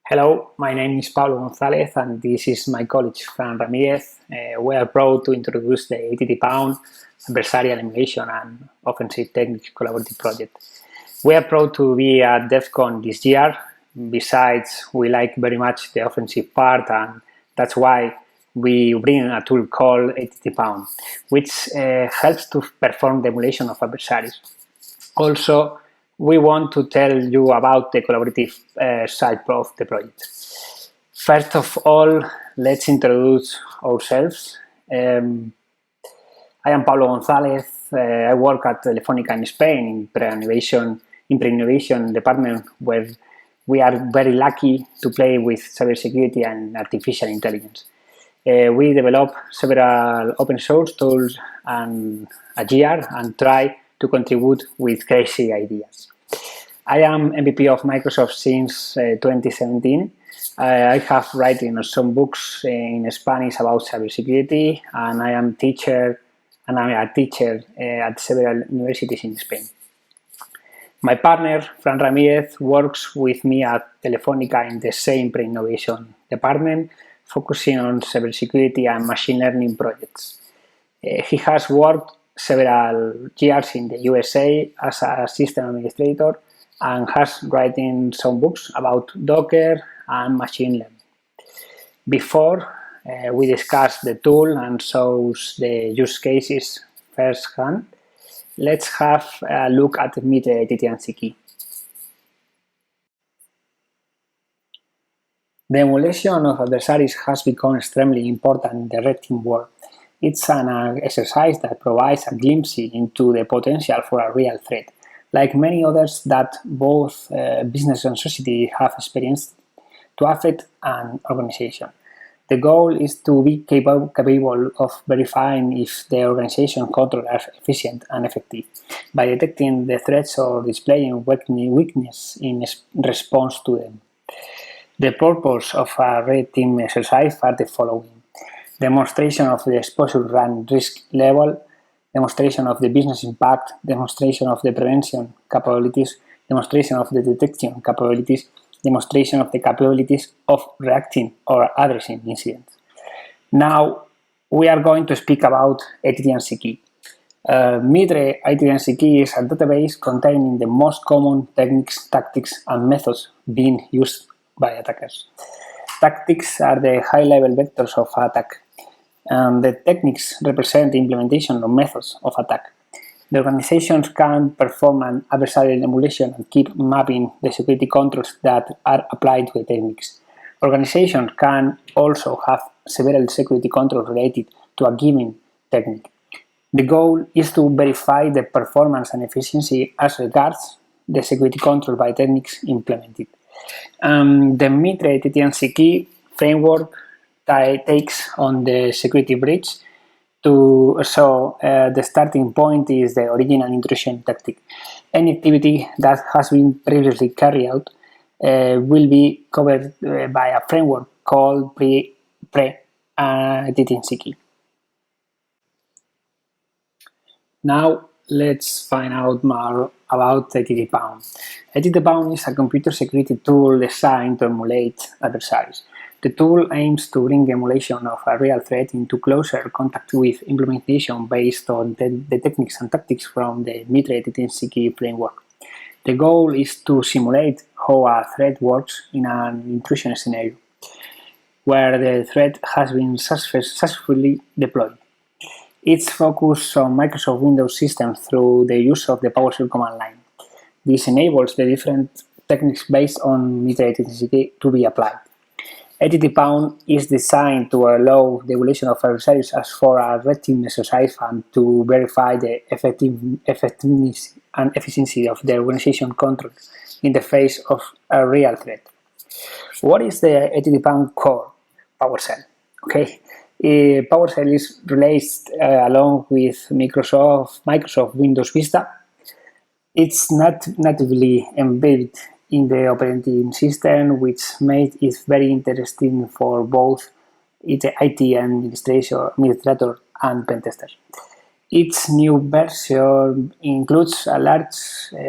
Hello, my name is Pablo Gonzalez and this is my colleague Fran Ramirez. We are proud to introduce the ATTPwn, Adversarial Emulation and Offensive Techniques Collaborative Project. We are proud to be at DEFCon this year. Besides, we like very much the offensive part, and that's why we bring a tool called ATTPwn, which helps to perform the emulation of adversaries. Also, we want to tell you about the collaborative side of the project. First of all, let's introduce ourselves. I am Pablo Gonzalez. I work at Telefónica in Spain in pre-innovation department, where we are very lucky to play with cybersecurity and artificial intelligence. We develop several open source tools and a year and try to contribute with crazy ideas. I am MVP of Microsoft since 2017. I have written some books in Spanish about cybersecurity, and I am a teacher at several universities in Spain. My partner, Fran Ramirez, works with me at Telefónica in the same pre-innovation department, focusing on cybersecurity and machine learning projects. He has worked several years in the USA as a system administrator and has written some books about Docker and machine learning. Before we discuss the tool and shows the use cases firsthand, let's have a look at MITRE ATT&CK. The emulation of adversaries has become extremely important in the red team world. It's an exercise that provides a glimpse into the potential for a real threat, like many others that both business and society have experienced, to affect an organization. The goal is to be capable of verifying if the organization controls are efficient and effective by detecting the threats or displaying weakness in response to them. The purpose of a red team exercise are the following: demonstration of the exposure run risk level, demonstration of the business impact, demonstration of the prevention capabilities, demonstration of the detection capabilities, demonstration of the capabilities of reacting or addressing incidents. Now, we are going to speak about ATT&CK. MITRE ATT&CK is a database containing the most common techniques, tactics, and methods being used by attackers. Tactics are the high-level vectors of attack. The techniques represent the implementation of methods of attack. The organizations can perform an adversarial emulation and keep mapping the security controls that are applied to the techniques. Organizations can also have several security controls related to a given technique. The goal is to verify the performance and efficiency as regards the security control by techniques implemented. The MITRE ATT&CK framework takes on the security breach. The starting point is the original intrusion tactic. Any activity that has been previously carried out will be covered by a framework called ATT&CK. Now let's find out more about ATTPwn. ATTPwn is a computer security tool designed to emulate adversaries. The tool aims to bring emulation of a real threat into closer contact with implementation based on the techniques and tactics from the MITRE ATT&CK framework. The goal is to simulate how a threat works in an intrusion scenario, where the threat has been successfully deployed. It's focused on Microsoft Windows systems through the use of the PowerShell command line. This enables the different techniques based on MITRE ATT&CK to be applied. ATTPwn is designed to allow the emulation of adversaries as for a red team exercise and to verify the effectiveness and efficiency of the organization control in the face of a real threat. What is the ATTPwn core? PowerShell. Okay. PowerShell is released along with Microsoft Windows Vista. It's not natively embedded in the operating system, which made it very interesting for both IT administrator and pen testers. Its new version includes a large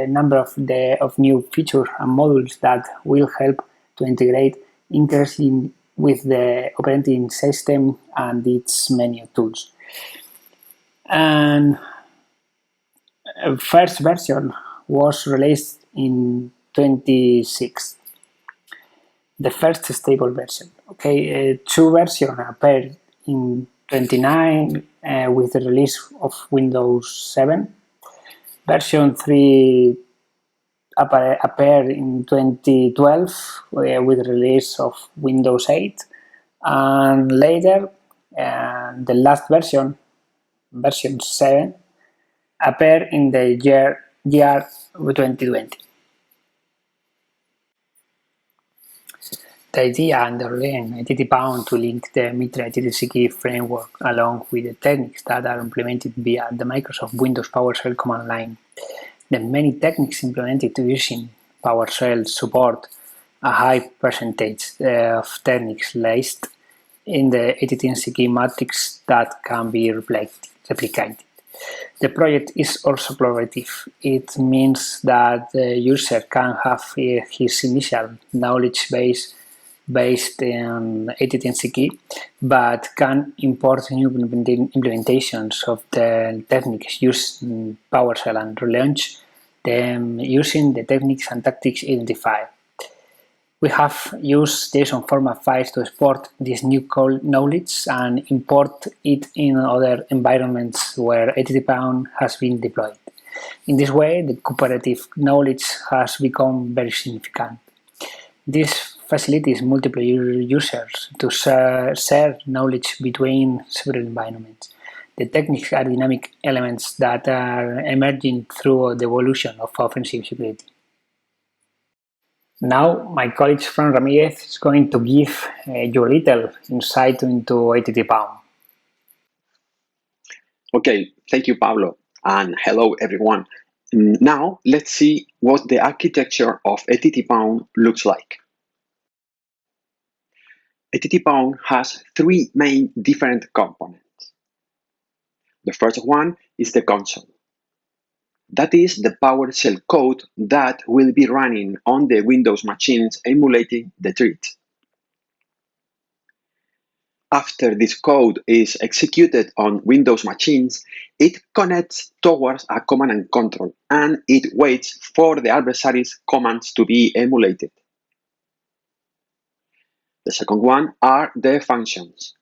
number of new features and modules that will help to integrate interested with the operating system and its menu tools. And first version was released in 26. The first stable version. Okay, two versions appeared in 29 with the release of Windows 7. Version 3 appeared in 2012 with the release of Windows 8, and later the last version, version 7, appeared in the year 2020. The idea underlying ATTPwn to link the MITRE ATT&CK framework along with the techniques that are implemented via the Microsoft Windows PowerShell command line. The many techniques implemented using PowerShell support a high percentage of techniques listed in the ATT&CK matrix that can be replicated. The project is also collaborative. It means that the user can have his initial knowledge base based on ATT&CK, but can import new implementations of the techniques used in PowerShell and relaunch them using the techniques and tactics identified. We have used JSON format files to export this new knowledge and import it in other environments where ATTPwn has been deployed. In this way, the cooperative knowledge has become very significant. This facilitates multiple users to share knowledge between several environments. The techniques are dynamic elements that are emerging through the evolution of offensive security. Now, my colleague Fran Ramirez is going to give you a little insight into ATTPwn. Okay, thank you, Pablo, and hello, everyone. Now, let's see what the architecture of ATTPwn looks like. ATTPwn has three main different components. The first one is the console. That is the PowerShell code that will be running on the Windows machines emulating the threat. After this code is executed on Windows machines, it connects towards a command and control, and it waits for the adversary's commands to be emulated. The second one are the functions.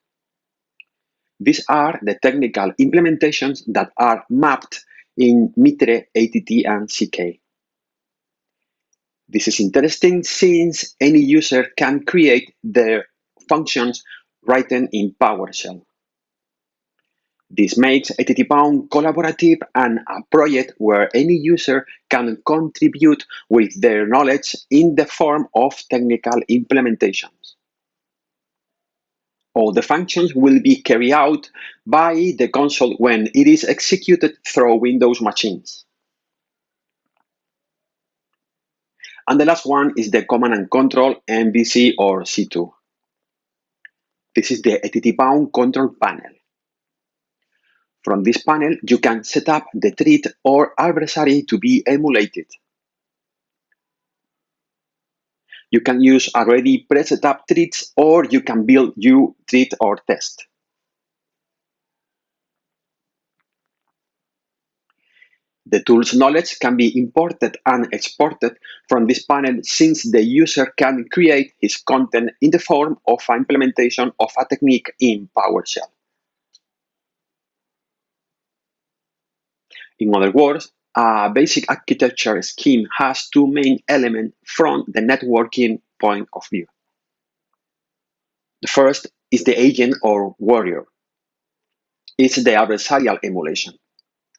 These are the technical implementations that are mapped in MITRE ATT&CK. This is interesting since any user can create their functions written in PowerShell. This makes ATTPwn collaborative and a project where any user can contribute with their knowledge in the form of technical implementations. All the functions will be carried out by the console when it is executed through Windows machines. And the last one is the command and control MVC or C2. This is the ATTPwn control panel. From this panel, you can set up the threat or adversary to be emulated. You can use already pre-set up threats, or you can build new threat or test. The tool's knowledge can be imported and exported from this panel since the user can create his content in the form of an implementation of a technique in PowerShell. In other words, a basic architecture scheme has two main elements from the networking point of view. The first is the agent or warrior. It's the adversarial emulation,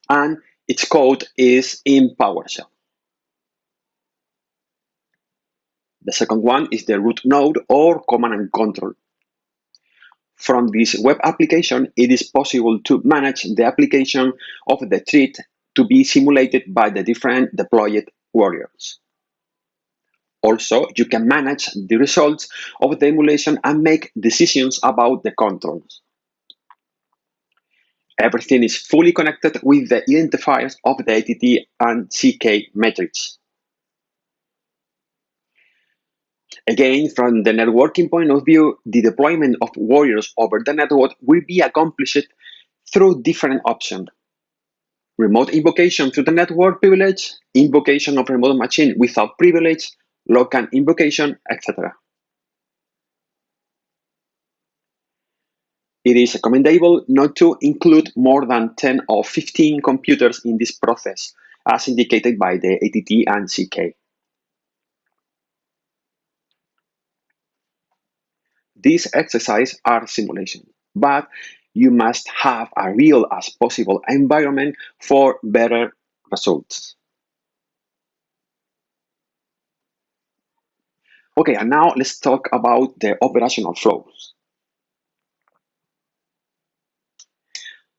and its code is in PowerShell. The second one is the root node or command and control. From this web application, it is possible to manage the application of the threat to be simulated by the different deployed warriors. Also, you can manage the results of the emulation and make decisions about the controls. Everything is fully connected with the identifiers of the ATT&CK metrics. Again, from the networking point of view, the deployment of warriors over the network will be accomplished through different options. Remote invocation through the network privilege, invocation of remote machine without privilege, local invocation, etc. It is recommendable not to include more than 10 or 15 computers in this process, as indicated by the ATT&CK. These exercises are simulation, but you must have a real as possible environment for better results. Okay, and now let's talk about the operational flows.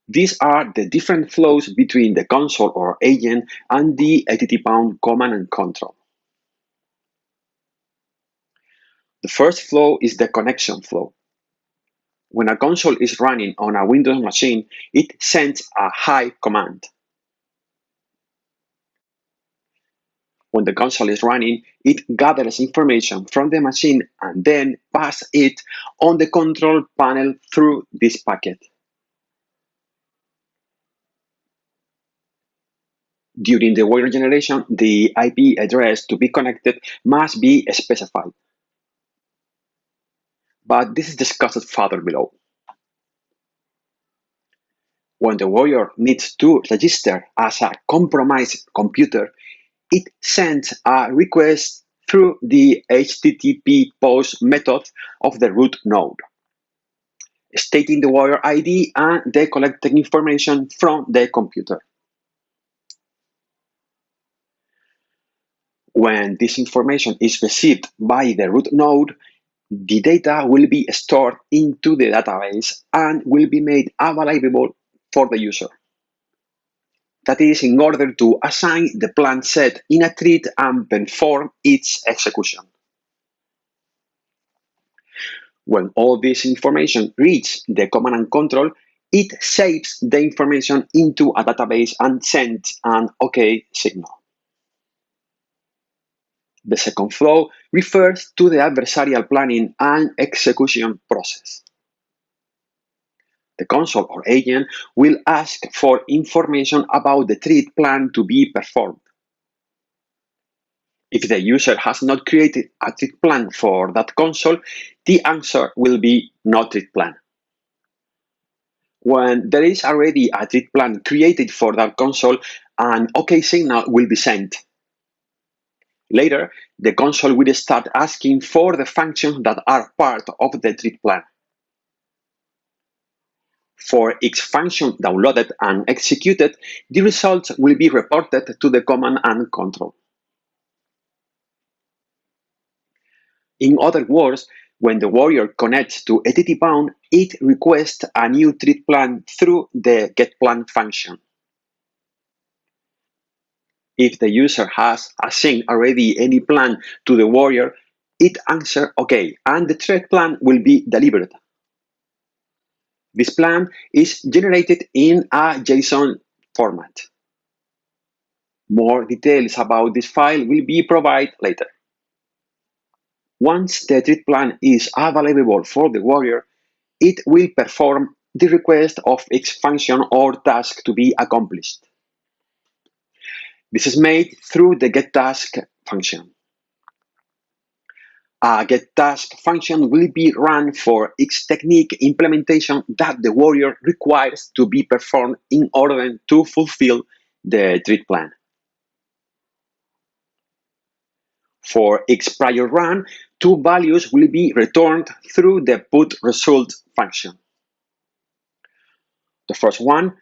These are the different flows between the console or agent and the ATTPwn command and control. The first flow is the connection flow. When a console is running on a Windows machine, it sends a hi command. When the console is running, it gathers information from the machine and then passes it on the control panel through this packet. During the warrior generation, the IP address to be connected must be specified. But this is discussed further below. When the warrior needs to register as a compromised computer, it sends a request through the HTTP post method of the root node, stating the warrior ID and the collected information from the computer. When this information is received by the root node, the data will be stored into the database and will be made available for the user. That is, in order to assign the plan set in a thread and perform its execution. When all this information reaches the command and control, it saves the information into a database and sends an OK signal. The second flow refers to the adversarial planning and execution process. The console or agent will ask for information about the thread plan to be performed. If the user has not created a thread plan for that console, the answer will be no thread plan. When there is already a thread plan created for that console, an OK signal will be sent. Later, the console will start asking for the functions that are part of the thread plan. For each function downloaded and executed, the results will be reported to the command and control. In other words, when the warrior connects to ATTPwn, it requests a new thread plan through the getPlan function. If the user has assigned already any plan to the warrior, it answers OK, and the thread plan will be delivered. This plan is generated in a JSON format. More details about this file will be provided later. Once the thread plan is available for the warrior, it will perform the request of each function or task to be accomplished. This is made through the getTask function. A getTask function will be run for each technique implementation that the warrior requires to be performed in order to fulfill the thread plan. For each prior run, two values will be returned through the putResult function. The first one,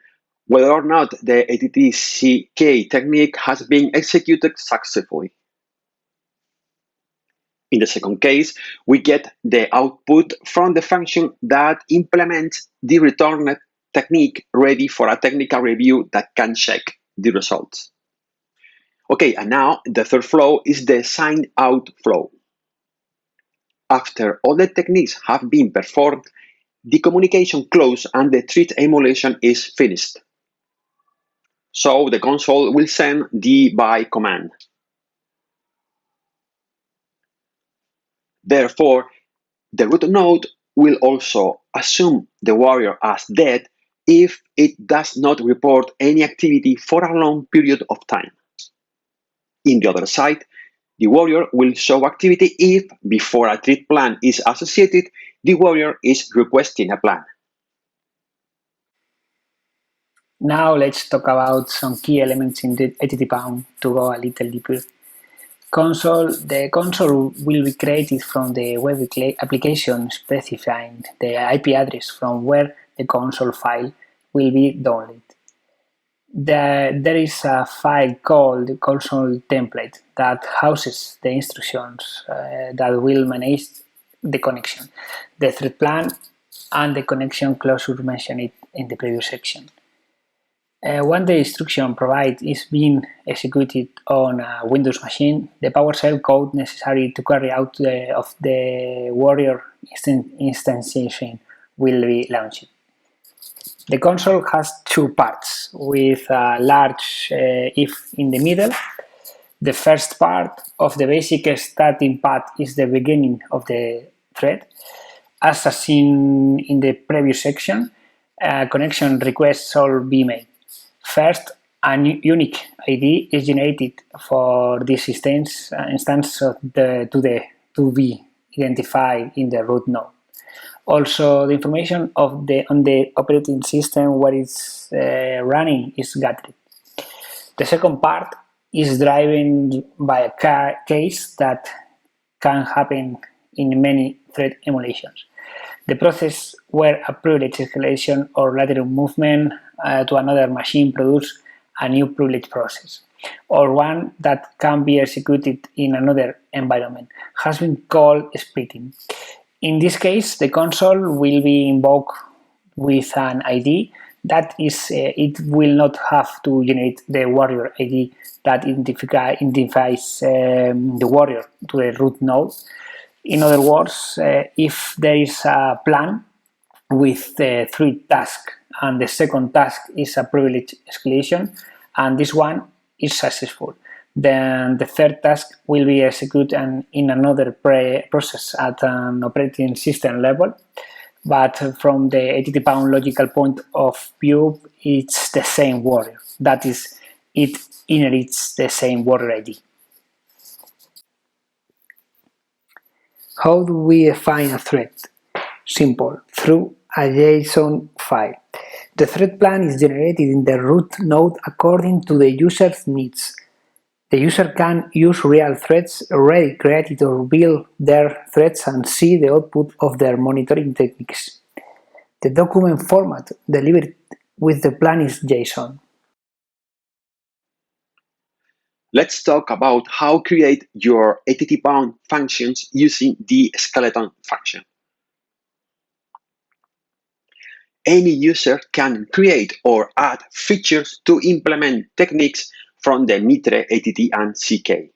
whether or not the ATT&CK technique has been executed successfully. In the second case, we get the output from the function that implements the returned technique ready for a technical review that can check the results. Okay, and now the third flow is the sign out flow. After all the techniques have been performed, the communication closes and the thread emulation is finished. So the console will send the buy command. Therefore, the root node will also assume the warrior as dead if it does not report any activity for a long period of time. In the other side, the warrior will show activity if, before a treat plan is associated, the warrior is requesting a plan. Now let's talk about some key elements in the ATTPwn to go a little deeper. The console will be created from the web application specifying the IP address from where the console file will be downloaded. There is a file called the console template that houses the instructions that will manage the connection, the thread plan, and the connection closure mentioned in the previous section. When the instruction provided is being executed on a Windows machine, the PowerShell code necessary to carry out the warrior instantiation will be launched. The console has two parts, with a large if in the middle. The first part of the basic starting path is the beginning of the thread. As seen in the previous section, a connection request shall be made. First, a unique ID is generated for this instance to be identified in the root node. Also, the information on the operating system where it's running is gathered. The second part is driven by a case that can happen in many thread emulations. The process where a privilege escalation or lateral movement to another machine produces a new privilege process, or one that can be executed in another environment, has been called splitting. In this case, the console will be invoked with an ID. That is, it will not have to generate the warrior ID that identifies the warrior to the root node. In other words, if there is a plan with 3 tasks and the second task is a privilege escalation and this one is successful, then the third task will be executed in another process at an operating system level. But from the ATTPwn logical point of view, it's the same warrior. That is, it inherits the same warrior ID. How do we define a thread? Simple, through a JSON file. The thread plan is generated in the root node according to the user's needs. The user can use real threads already created or build their threads and see the output of their monitoring techniques. The document format delivered with the plan is JSON. Let's talk about how to create your ATTPwn functions using the skeleton function. Any user can create or add features to implement techniques from the MITRE ATT&CK.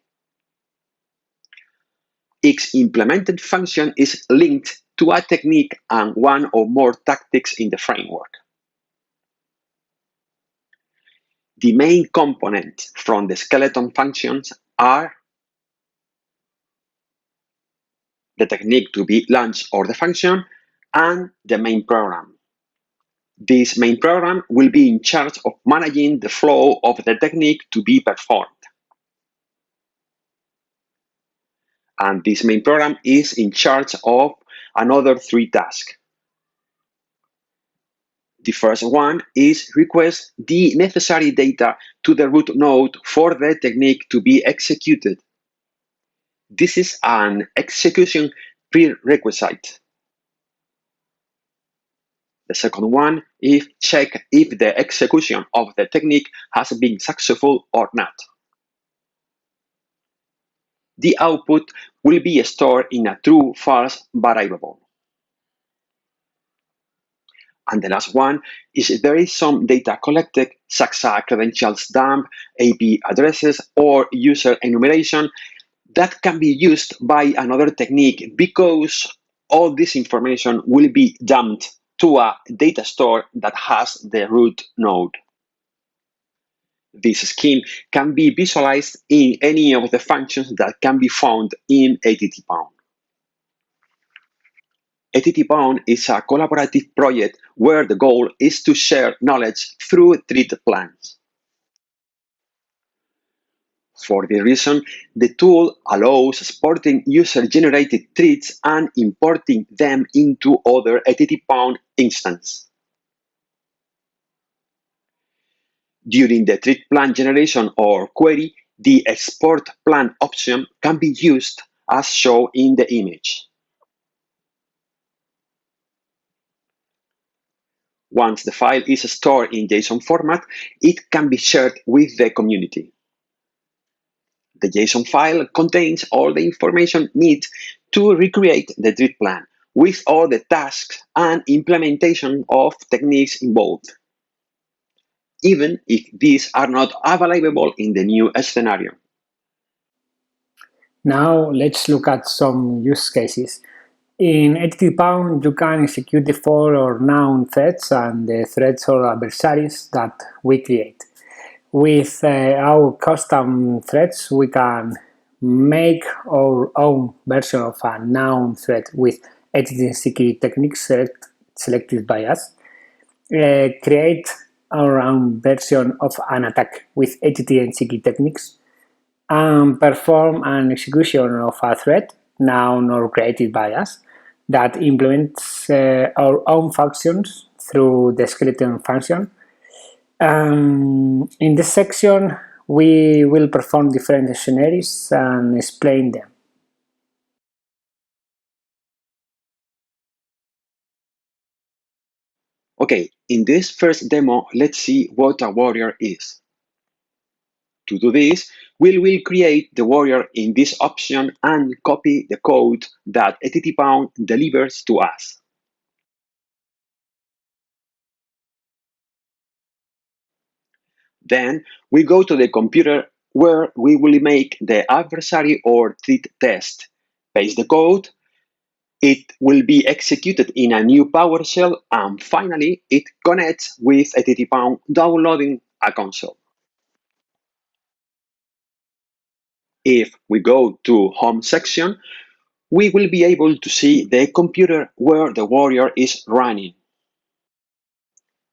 Each implemented function is linked to a technique and one or more tactics in the framework. The main components from the skeleton functions are the technique to be launched or the function and the main program. This main program will be in charge of managing the flow of the technique to be performed. And this main program is in charge of another 3 tasks. The first one is request the necessary data to the root node for the technique to be executed. This is an execution prerequisite. The second one is check if the execution of the technique has been successful or not. The output will be stored in a true-false variable. And the last one is there is some data collected, such as credentials dump, IP addresses, or user enumeration, that can be used by another technique because all this information will be dumped to a data store that has the root node. This scheme can be visualized in any of the functions that can be found in ATTPwn. ATTPwn is a collaborative project where the goal is to share knowledge through thread plans. For this reason, the tool allows exporting user-generated threads and importing them into other ATTPwn instances. During the thread plan generation or query, the export plan option can be used as shown in the image. Once the file is stored in JSON format, it can be shared with the community. The JSON file contains all the information needed to recreate the thread plan, with all the tasks and implementation of techniques involved, even if these are not available in the new scenario. Now let's look at some use cases. In ATTPwn, you can execute the for or noun threads and the threads or adversaries that we create. With our custom threads, we can make our own version of a noun thread with ATT&CK techniques selected by us, create our own version of an attack with ATT&CK techniques, and perform an execution of a thread, noun or created by us, that implements our own functions through the skeleton function. In this section, we will perform different scenarios and explain them. Okay, in this first demo, let's see what a warrior is. To do this, we will create the warrior in this option and copy the code that ATTPwn delivers to us. Then we go to the computer where we will make the adversary or thread test. Paste the code, it will be executed in a new PowerShell, and finally it connects with ATTPwn, downloading a console. If we go to Home section, we will be able to see the computer where the warrior is running.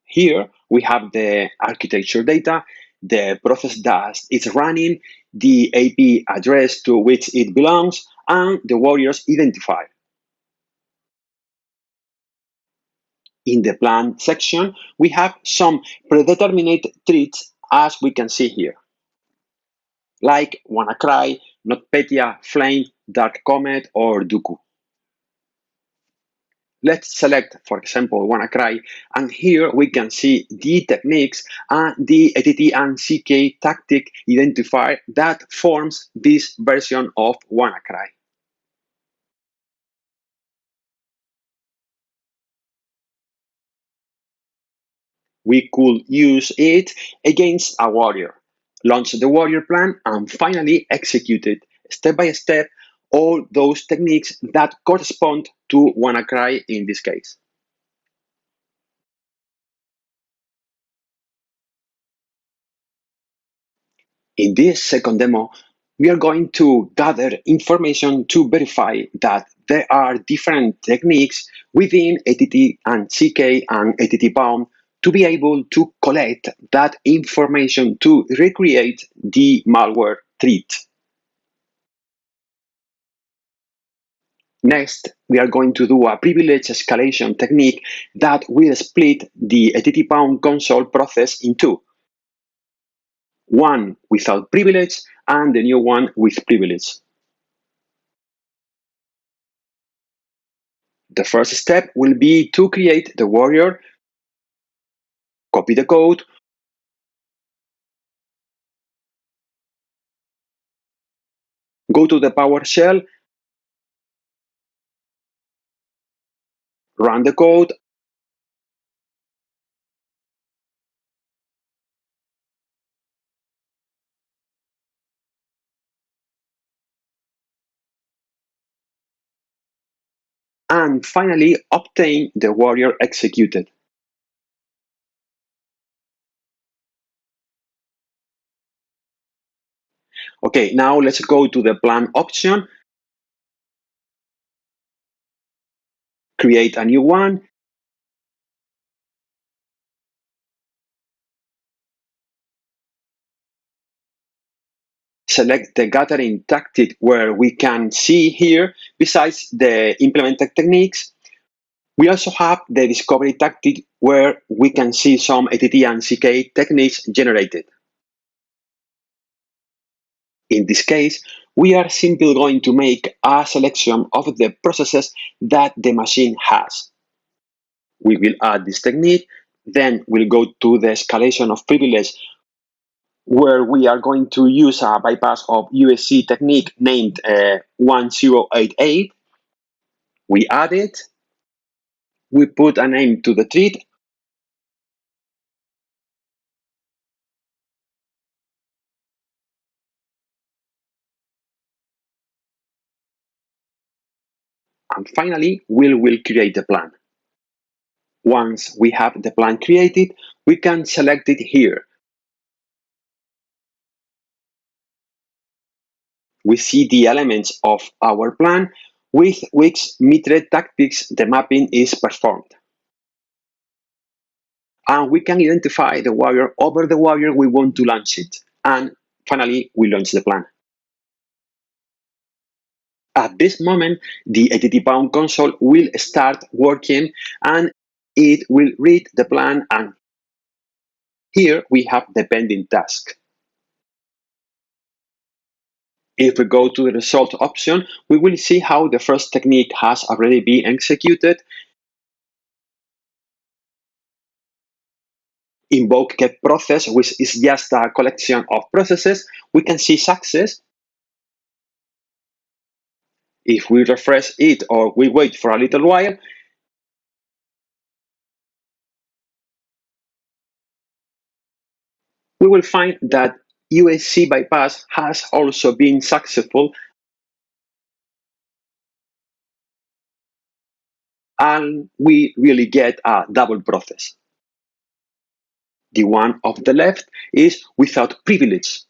Here we have the architecture data, the process that is running, the IP address to which it belongs, and the warrior's identifier. In the plan section, we have some predetermined threads, as we can see here, like WannaCry, NotPetya, Flame, Dark Comet, or Dooku. Let's select, for example, WannaCry, and here we can see the techniques and the ATT&CK tactic identifier that forms this version of WannaCry. We could use it against a warrior, launch the warrior plan, and finally execute it step by step, all those techniques that correspond to WannaCry in this case. In this second demo, we are going to gather information to verify that there are different techniques within ATT&CK and ATTPwn to be able to collect that information to recreate the malware threat. Next, we are going to do a privilege escalation technique that will split the ATTPwn console process in two. One without privilege and the new one with privilege. The first step will be to create the warrior, copy the code, go to the PowerShell, run the code, and finally obtain the warrior executed. Okay, now let's go to the plan option, create a new one, select the gathering tactic where we can see here, besides the implemented techniques, we also have the discovery tactic where we can see some ATT&CK techniques generated. In this case, we are simply going to make a selection of the processes that the machine has. We will add this technique, then we'll go to the escalation of privilege, where we are going to use a bypass of USC technique named 1088. We add it, we put a name to the thread, and finally we will create the plan. Once we have the plan created, we can select it here. We see the elements of our plan with which MITRE tactics the mapping is performed. And we can identify the wire over the wire we want to launch it. And finally, we launch the plan. At this moment, the ATTPwn console will start working and it will read the plan, and here we have the pending task. If we go to the result option, we will see how the first technique has already been executed. Invoke get process, which is just a collection of processes. We can see success. If we refresh it or we wait for a little while, we will find that USC bypass has also been successful, and we really get a double process. The one of the left is without privilege,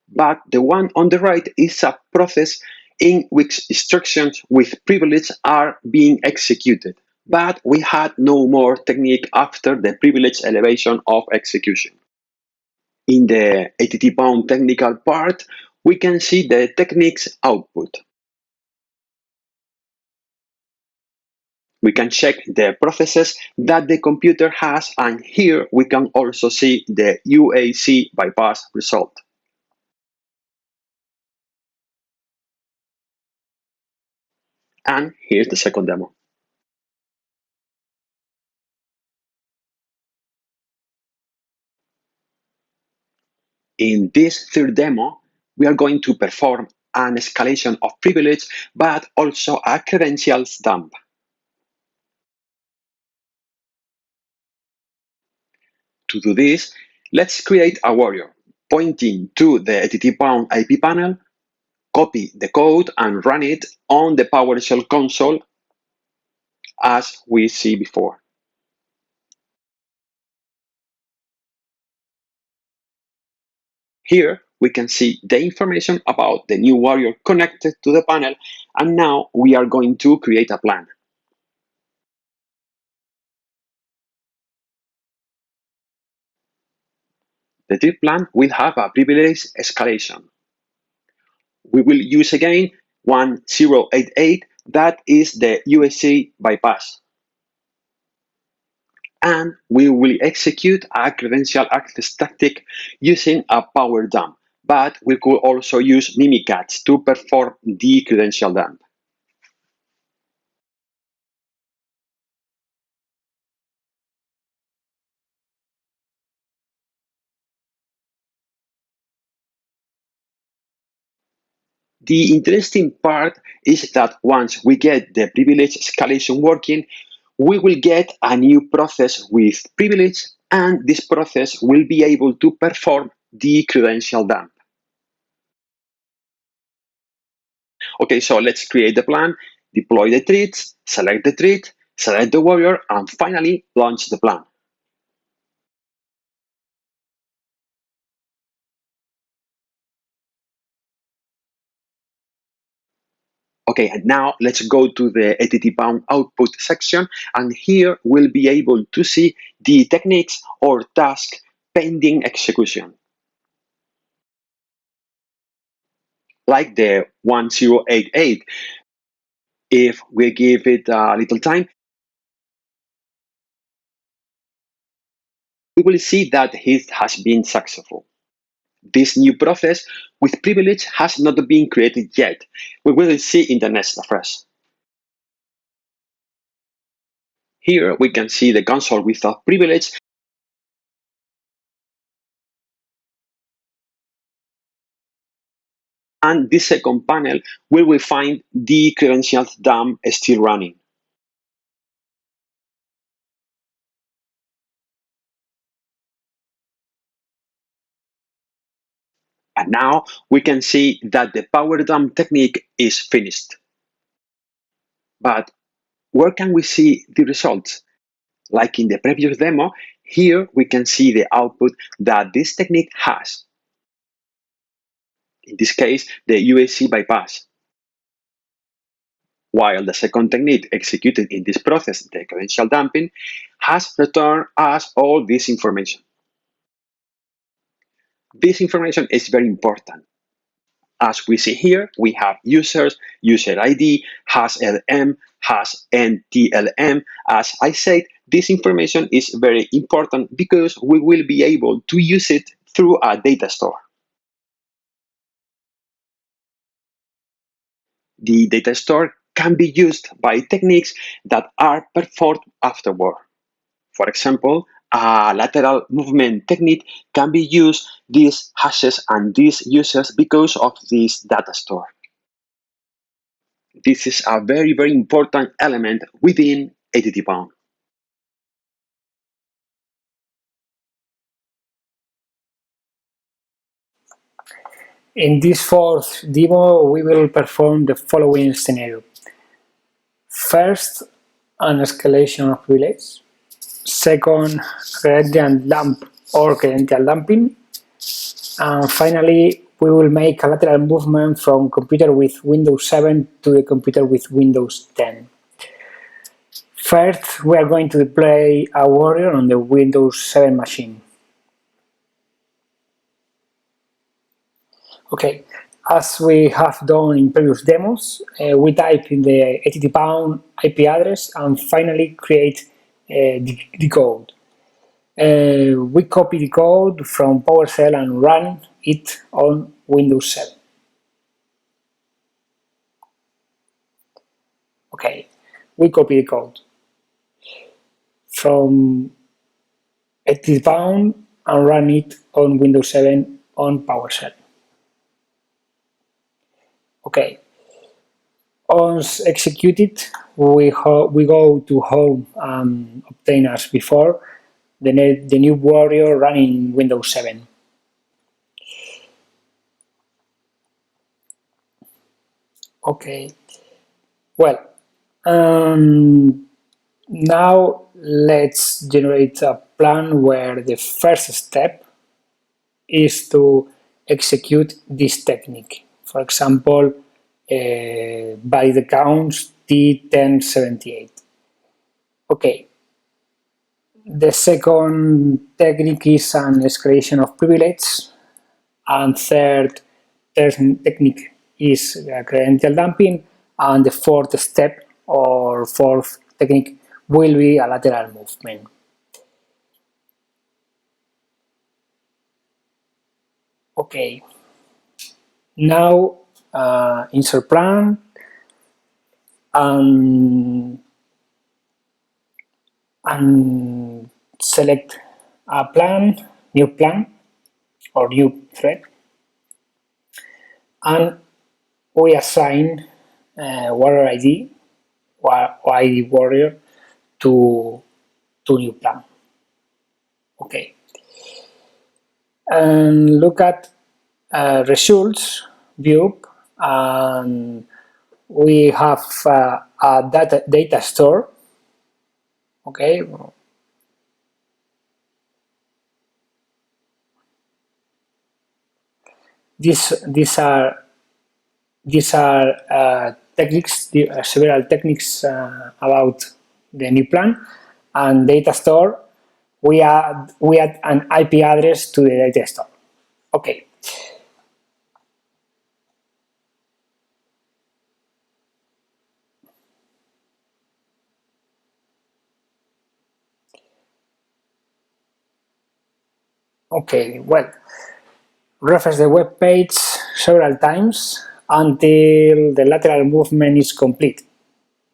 but the one on the right is a process in which instructions with privilege are being executed, but we had no more technique after the privilege elevation of execution. In the ATTPwn technical part, we can see the techniques output. We can check the processes that the computer has, and here we can also see the UAC bypass result. And here's the second demo. In this third demo, we are going to perform an escalation of privilege, but also a credentials dump. To do this, let's create a warrior pointing to the ATTPwn IP panel, copy the code and run it on the PowerShell console as we see before. Here we can see the information about the new warrior connected to the panel, and now we are going to create a plan. The third plan will have a privilege escalation. We will use again 1088, that is the USC bypass. And we will execute a credential access tactic using a power dump, but we could also use Mimikatz to perform the credential dump. The interesting part is that once we get the privilege escalation working, we will get a new process with privilege, and this process will be able to perform the credential dump. Okay, so let's create the plan, deploy the threads, select the warrior, and finally launch the plan. Okay, and now let's go to the ATTPwn output section, and here we'll be able to see the techniques or task pending execution. Like the 1088, if we give it a little time, we will see that it has been successful. This new process with privilege has not been created yet. We will see in the next phrase. Here we can see the console without privilege, and this second panel where we find the credentials dump still running. And now we can see that the power dump technique is finished. But where can we see the results? Like in the previous demo, here we can see the output that this technique has. In this case, the UAC bypass. While the second technique executed in this process, the credential dumping, has returned us all this information. This information is very important. As we see here, we have users, user ID, has LM, has NTLM. As I said, this information is very important because we will be able to use it through a data store. The data store can be used by techniques that are performed afterward. For example, a lateral movement technique can be used these hashes and these users because of this data store. This is a very, very important element within ATTPwn. In this fourth demo, we will perform the following scenario. First, an escalation of relays. Second, credential dump or credential dumping. And finally, we will make a lateral movement from computer with Windows 7 to the computer with Windows 10. First, we are going to deploy a warrior on the Windows 7 machine. Okay, as we have done in previous demos, we type in the ATTPwn IP address and finally create the code. We copy the code from PowerShell and run it on Windows 7. Okay, we copy the code from ATTPwn and run it on Windows 7 on PowerShell. Okay, once executed, we go to home and obtain as before the new warrior running Windows 7. Okay, well, now let's generate a plan where the first step is to execute this technique. For example, by the counts T1078. Okay. The second technique is an escalation of privilege, and third technique is credential dumping, and the fourth step or fourth technique will be a lateral movement. Okay, now insert plan and select a plan, new plan or new thread, and we assign warrior ID or ID warrior to new plan. Okay, and look at results view, and we have a data store. Okay, these are techniques, several techniques about the new plan, and data store. We add an IP address to the data store. Okay. Okay, well, refresh the web page several times until the lateral movement is complete.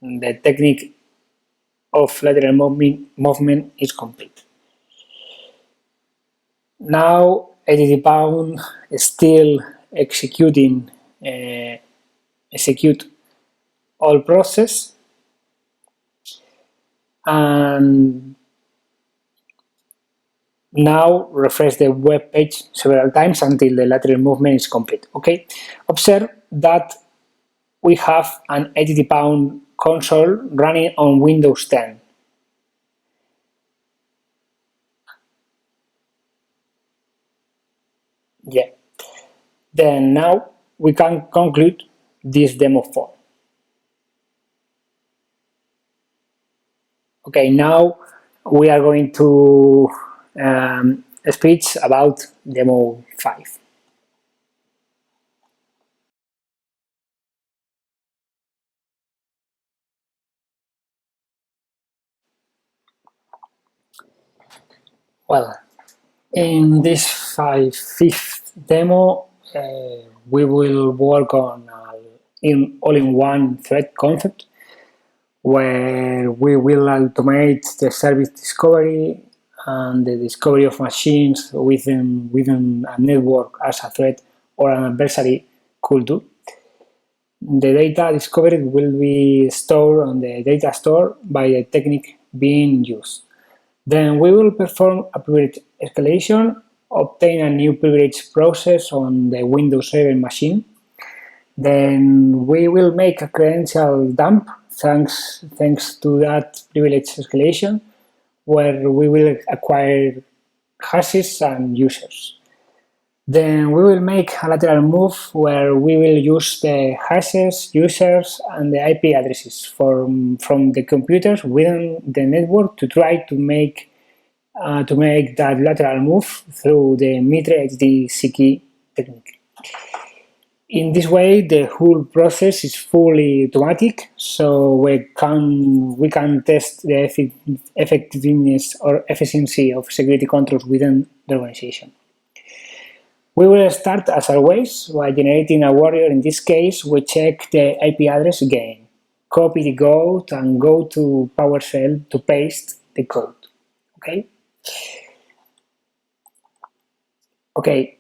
The technique of lateral movement is complete. Now ATTPwn is still execute all process, and now refresh the web page several times until the lateral movement is complete. Okay, observe that we have an ATTPwn console running on Windows 10. Yeah. Then now we can conclude this demo form. Okay, now we are going to speech about demo 5. Well, in this fifth demo, we will work on all-in-one thread concept, where we will automate the service discovery and the discovery of machines within a network as a threat or an adversary could do. The data discovered will be stored on the data store by the technique being used. Then we will perform a privilege escalation, obtain a new privilege process on the Windows 7 machine. Then we will make a credential dump thanks to that privilege escalation, where we will acquire hashes and users. Then we will make a lateral move where we will use the hashes, users, and the IP addresses from the computers within the network to try to make that lateral move through the MITRE ATT&CK technique. In this way, the whole process is fully automatic, so we can test the effectiveness or efficiency of security controls within the organization. We will start, as always, by generating a warrior. In this case, we check the IP address again, copy the code, and go to PowerShell to paste the code. Okay. Okay.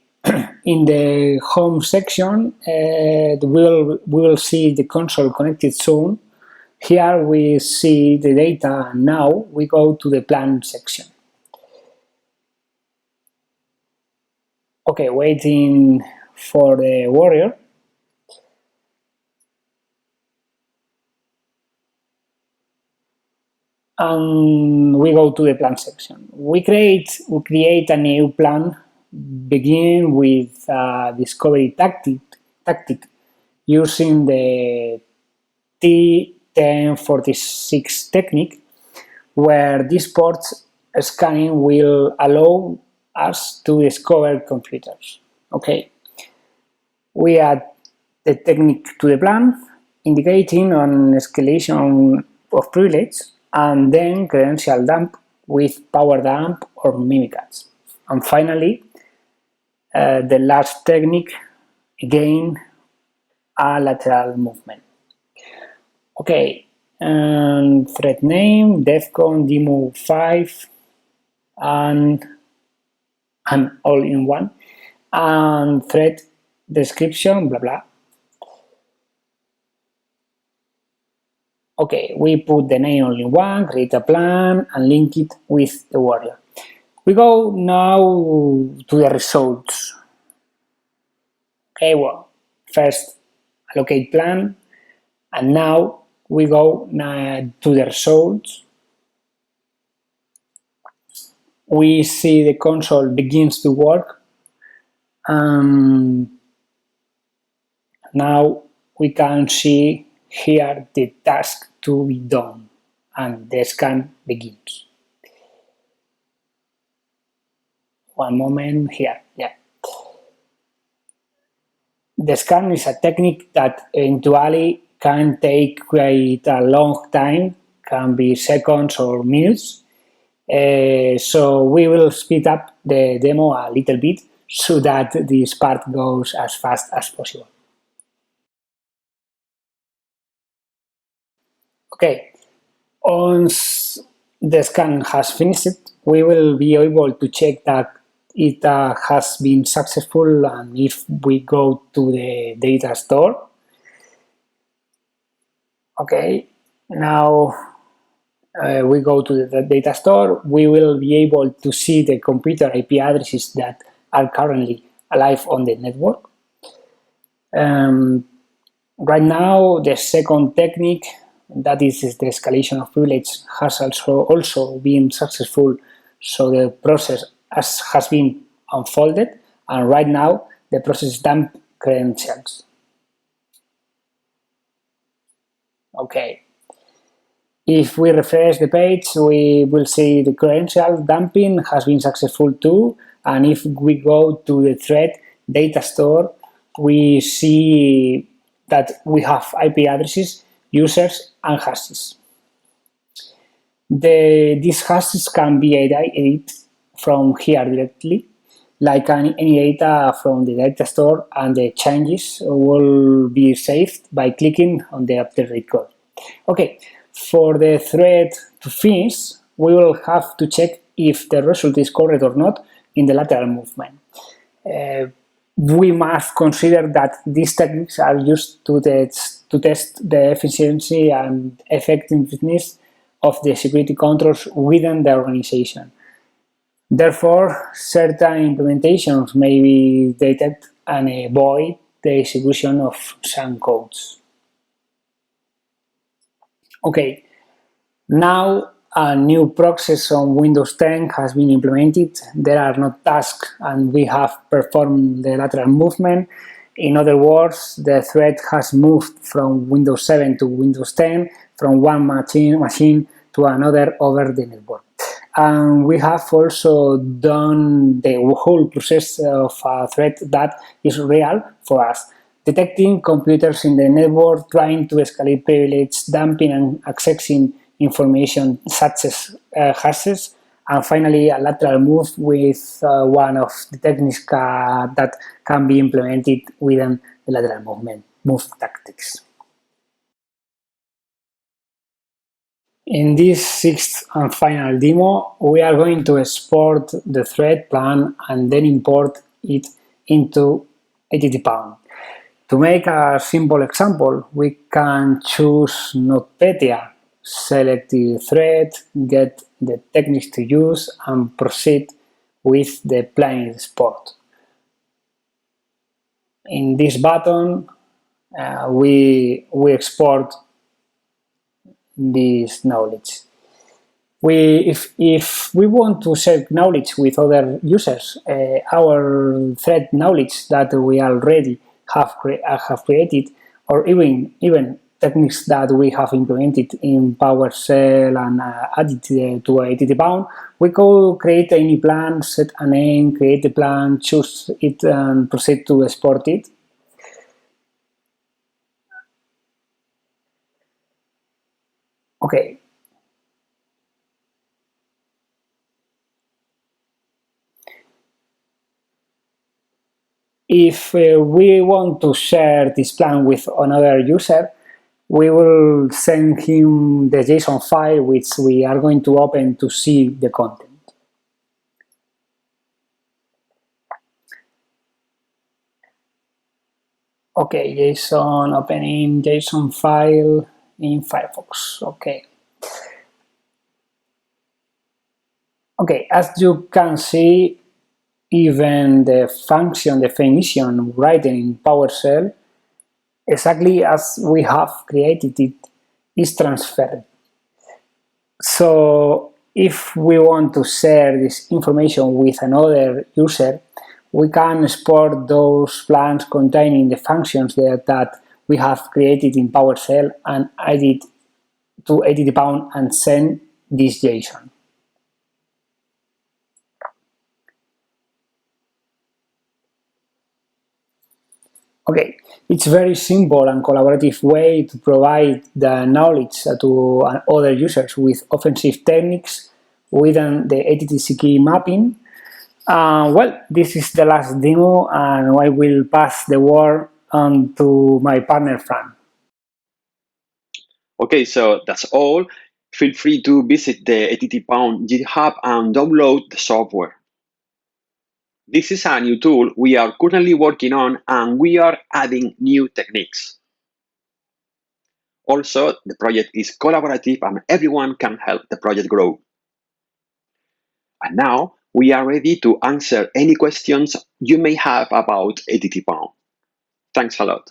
In the home section, we will see the console connected soon. Here we see the data, and now we go to the plan section. Okay, waiting for the warrior. And we go to the plan section. We create a new plan, begin with discovery tactic using the T1046 technique, where this port scanning will allow us to discover computers. Okay, we add the technique to the plan, indicating an escalation of privilege, and then credential dump with power dump or mimikatz. And finally, the last technique, again, a lateral movement. Okay, and thread name, DEFCon demo 5, and all in one, and thread description, blah blah. Okay, we put the name all in one, create a plan, and link it with the warrior. We go now to the results. Okay, well, first allocate plan, and now we go to the results. We see the console begins to work. Now we can see here the task to be done, and the scan begins. One moment here, yeah. The scan is a technique that eventually can take quite a long time, can be seconds or minutes. So we will speed up the demo a little bit so that this part goes as fast as possible. Okay, once the scan has finished, we will be able to check that it has been successful, and if we go to the data store. Okay, now we go to the data store, we will be able to see the computer IP addresses that are currently alive on the network. Right now, the second technique, that is the escalation of privilege, has also been successful, so the process has been unfolded, and right now the process dump credentials. Okay. If we refresh the page, we will see the credential dumping has been successful too, and if we go to the thread data store, we see that we have IP addresses, users, and hashes. These hashes can be edited from here directly, like any data from the data store, and the changes will be saved by clicking on the update record. Okay, for the thread to finish, we will have to check if the result is correct or not in the lateral movement. We must consider that these techniques are used to test the efficiency and effectiveness of the security controls within the organization. Therefore, certain implementations may detect and avoid the execution of some codes. Okay, now a new process on Windows 10 has been implemented. There are no tasks, and we have performed the lateral movement. In other words, the thread has moved from Windows 7 to Windows 10, from one machine to another over the network. And we have also done the whole process of a thread that is real for us, detecting computers in the network, trying to escalate privilege, dumping and accessing information such as hashes, and finally a lateral move with one of the techniques that can be implemented within the lateral move tactics. In this sixth and final demo, we are going to export the thread plan and then import it into ATTPwn. To make a simple example, we can choose NotPetya, select the thread, get the techniques to use, and proceed with the planned export. In this button, we export this knowledge. If we want to share knowledge with other users, our thread knowledge that we already have created, or even techniques that we have implemented in PowerShell and added to ATTPwn, we could create any plan, set a name, create a plan, choose it, and proceed to export it. Okay. If we want to share this plan with another user, we will send him the JSON file, which we are going to open to see the content. Okay, JSON, opening JSON file in Firefox. Okay. Okay, as you can see, even the function definition written in PowerShell, exactly as we have created it, is transferred. So if we want to share this information with another user, we can export those plans containing the functions that we have created in PowerShell and add it to ATTPwn and send this JSON. Okay, it's very simple and collaborative way to provide the knowledge to other users with offensive techniques within the ATT&CK mapping. Well, this is the last demo, and I will pass the word on to my partner, Fran. Okay, so that's all. Feel free to visit the ATTPwn GitHub and download the software. This is a new tool we are currently working on, and we are adding new techniques. Also, the project is collaborative and everyone can help the project grow. And now we are ready to answer any questions you may have about ATTPwn. Thanks a lot.